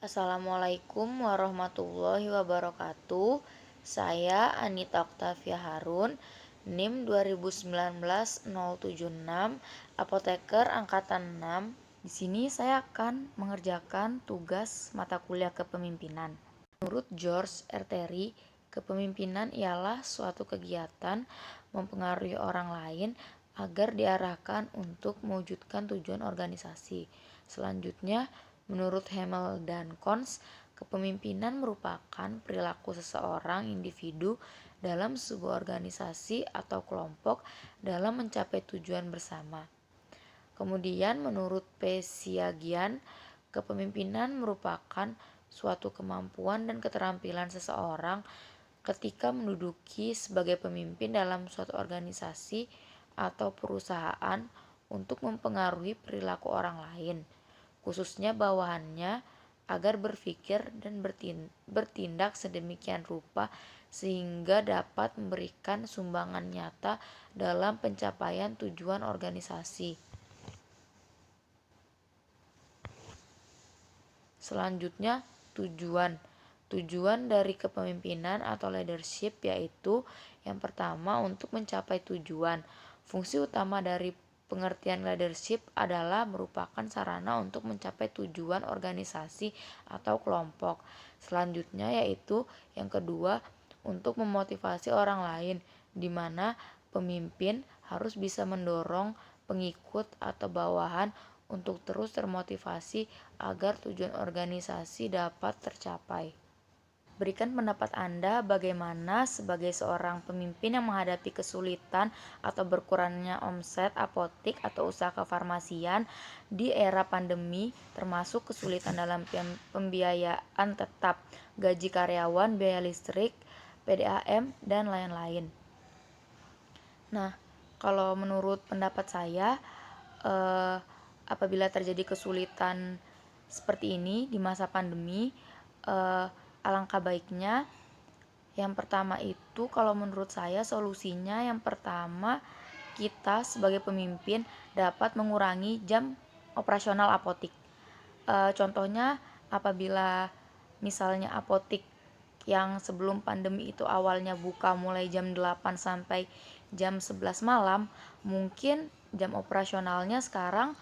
Assalamualaikum warahmatullahi wabarakatuh. Saya Anita Oktavia Harun, NIM 2019-076, apoteker angkatan 6. Di sini saya akan mengerjakan tugas mata kuliah kepemimpinan. Menurut George R. Terry, kepemimpinan ialah suatu kegiatan mempengaruhi orang lain agar diarahkan untuk mewujudkan tujuan organisasi. Selanjutnya, menurut Hamel dan Kons, kepemimpinan merupakan perilaku seseorang individu dalam sebuah organisasi atau kelompok dalam mencapai tujuan bersama. Kemudian menurut Pesiagian, kepemimpinan merupakan suatu kemampuan dan keterampilan seseorang ketika menduduki sebagai pemimpin dalam suatu organisasi atau perusahaan untuk mempengaruhi perilaku orang lain, khususnya bawahannya, agar berpikir dan bertindak sedemikian rupa sehingga dapat memberikan sumbangan nyata dalam pencapaian tujuan organisasi. Selanjutnya, Tujuan dari kepemimpinan atau leadership yaitu yang pertama untuk mencapai tujuan. Fungsi utama dari pengertian leadership adalah merupakan sarana untuk mencapai tujuan organisasi atau kelompok. Selanjutnya yaitu yang kedua untuk memotivasi orang lain, di mana pemimpin harus bisa mendorong pengikut atau bawahan untuk terus termotivasi agar tujuan organisasi dapat tercapai. Berikan pendapat Anda bagaimana sebagai seorang pemimpin yang menghadapi kesulitan atau berkurangnya omset apotik atau usaha kefarmasian di era pandemi, termasuk kesulitan dalam pembiayaan tetap, gaji karyawan, biaya listrik, PDAM, dan lain-lain. Nah, kalau menurut pendapat saya, apabila terjadi kesulitan seperti ini di masa pandemi, alangkah baiknya yang pertama itu, kalau menurut saya solusinya yang pertama, kita sebagai pemimpin dapat mengurangi jam operasional apotik. Contohnya apabila misalnya apotik yang sebelum pandemi itu awalnya buka mulai jam 8 sampai jam 11 malam, mungkin jam operasionalnya sekarang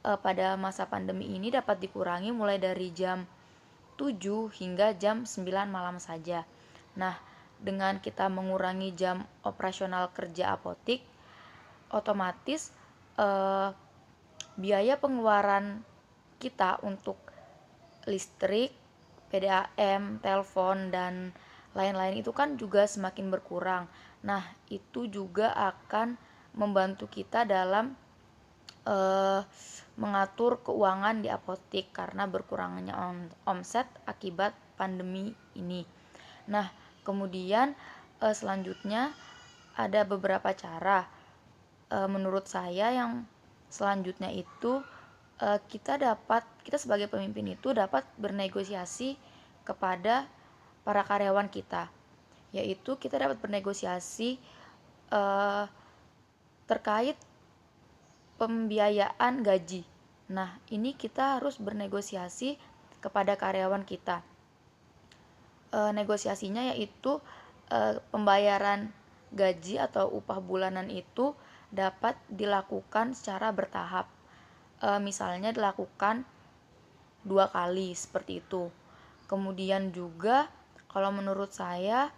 pada masa pandemi ini dapat dikurangi mulai dari jam 7 hingga jam 9 malam saja. Nah, dengan kita mengurangi jam operasional kerja apotik, otomatis biaya pengeluaran kita untuk listrik, PDAM, telepon, dan lain-lain itu kan juga semakin berkurang. Nah, itu juga akan membantu kita dalam mengatur keuangan di apotik karena berkurangnya omset akibat pandemi ini. Nah, kemudian selanjutnya ada beberapa cara. Menurut saya yang selanjutnya itu kita sebagai pemimpin itu dapat bernegosiasi kepada para karyawan kita, yaitu kita dapat bernegosiasi terkait pembiayaan gaji. Nah, ini kita harus bernegosiasi kepada karyawan kita. Negosiasinya yaitu pembayaran gaji atau upah bulanan itu dapat dilakukan secara bertahap. Misalnya dilakukan 2 kali seperti itu. Kemudian juga kalau menurut saya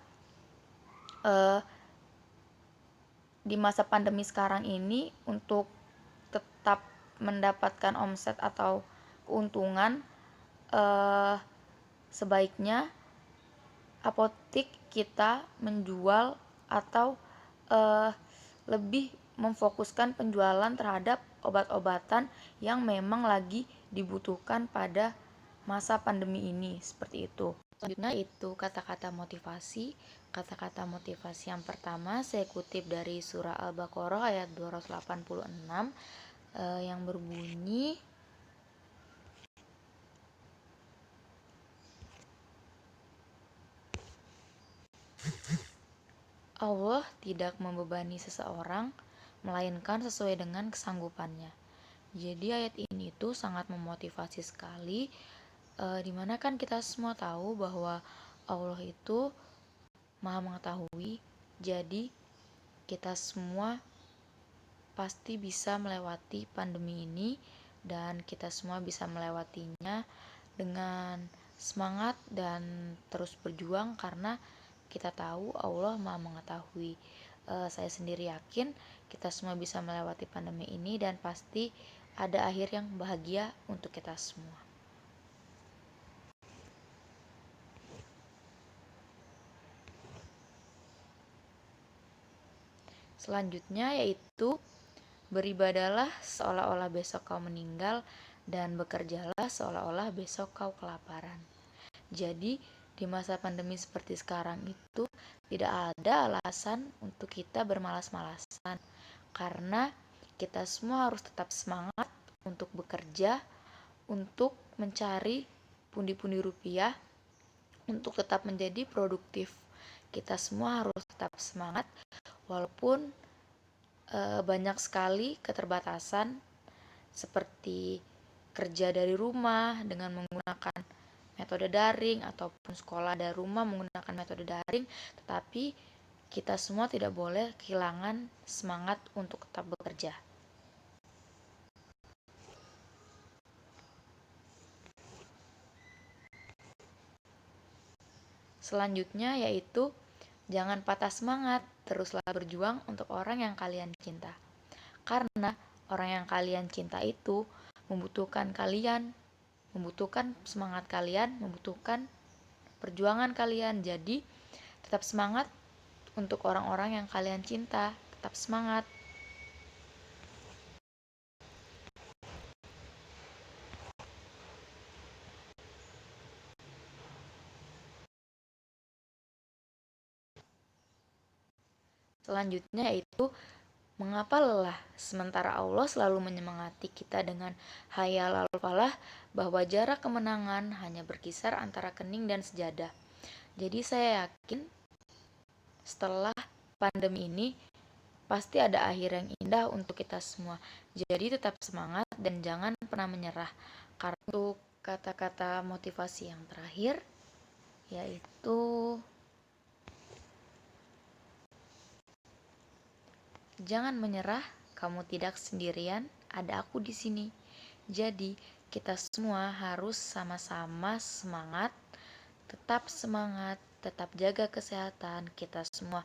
di masa pandemi sekarang ini untuk tetap mendapatkan omset atau keuntungan, sebaiknya apotik kita menjual atau lebih memfokuskan penjualan terhadap obat-obatan yang memang lagi dibutuhkan pada masa pandemi ini, seperti itu. Selanjutnya itu kata-kata motivasi. Kata-kata motivasi yang pertama saya kutip dari surah Al-Baqarah ayat 286 yang berbunyi, Allah tidak membebani seseorang melainkan sesuai dengan kesanggupannya. Jadi ayat ini tuh sangat memotivasi sekali Dimana kan kita semua tahu bahwa Allah itu Maha Mengetahui. Jadi kita semua pasti bisa melewati pandemi ini dan kita semua bisa melewatinya dengan semangat dan terus berjuang karena kita tahu Allah Maha Mengetahui. Saya sendiri yakin kita semua bisa melewati pandemi ini dan pasti ada akhir yang bahagia untuk kita semua. Selanjutnya yaitu beribadahlah seolah-olah besok kau meninggal dan bekerjalah seolah-olah besok kau kelaparan. Jadi di masa pandemi seperti sekarang itu tidak ada alasan untuk kita bermalas-malasan karena kita semua harus tetap semangat untuk bekerja, untuk mencari pundi-pundi rupiah, untuk tetap menjadi produktif. Kita semua harus tetap semangat walaupun banyak sekali keterbatasan seperti kerja dari rumah dengan menggunakan metode daring ataupun sekolah dari rumah menggunakan metode daring, tetapi kita semua tidak boleh kehilangan semangat untuk tetap bekerja. Selanjutnya yaitu jangan patah semangat, teruslah berjuang untuk orang yang kalian cinta. Karena orang yang kalian cinta itu membutuhkan kalian, membutuhkan semangat kalian, membutuhkan perjuangan kalian. Jadi tetap semangat untuk orang-orang yang kalian cinta, tetap semangat. Selanjutnya yaitu mengapa lelah sementara Allah selalu menyemangati kita dengan hayya lalu falah bahwa jarak kemenangan hanya berkisar antara kening dan sejadah. Jadi saya yakin setelah pandemi ini pasti ada akhir yang indah untuk kita semua. Jadi tetap semangat dan jangan pernah menyerah. Karena untuk kata-kata motivasi yang terakhir yaitu jangan menyerah, kamu tidak sendirian, ada aku di sini. Jadi, kita semua harus sama-sama semangat, tetap jaga kesehatan. Kita semua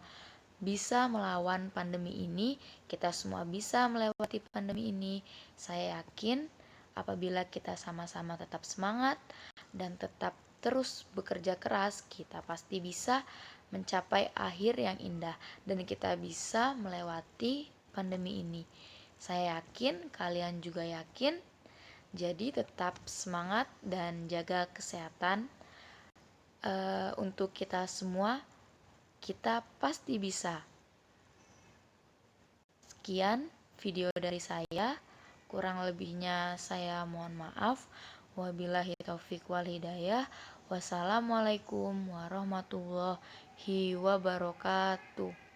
bisa melawan pandemi ini, kita semua bisa melewati pandemi ini. Saya yakin apabila kita sama-sama tetap semangat dan tetap terus bekerja keras, kita pasti bisa mencapai akhir yang indah dan kita bisa melewati pandemi ini. Saya yakin kalian juga yakin. Jadi tetap semangat dan jaga kesehatan. Untuk kita semua, kita pasti bisa. Sekian video dari saya. Kurang lebihnya saya mohon maaf. Wabillahi taufik wal hidayah. Wassalamualaikum warahmatullahi wabarakatuh.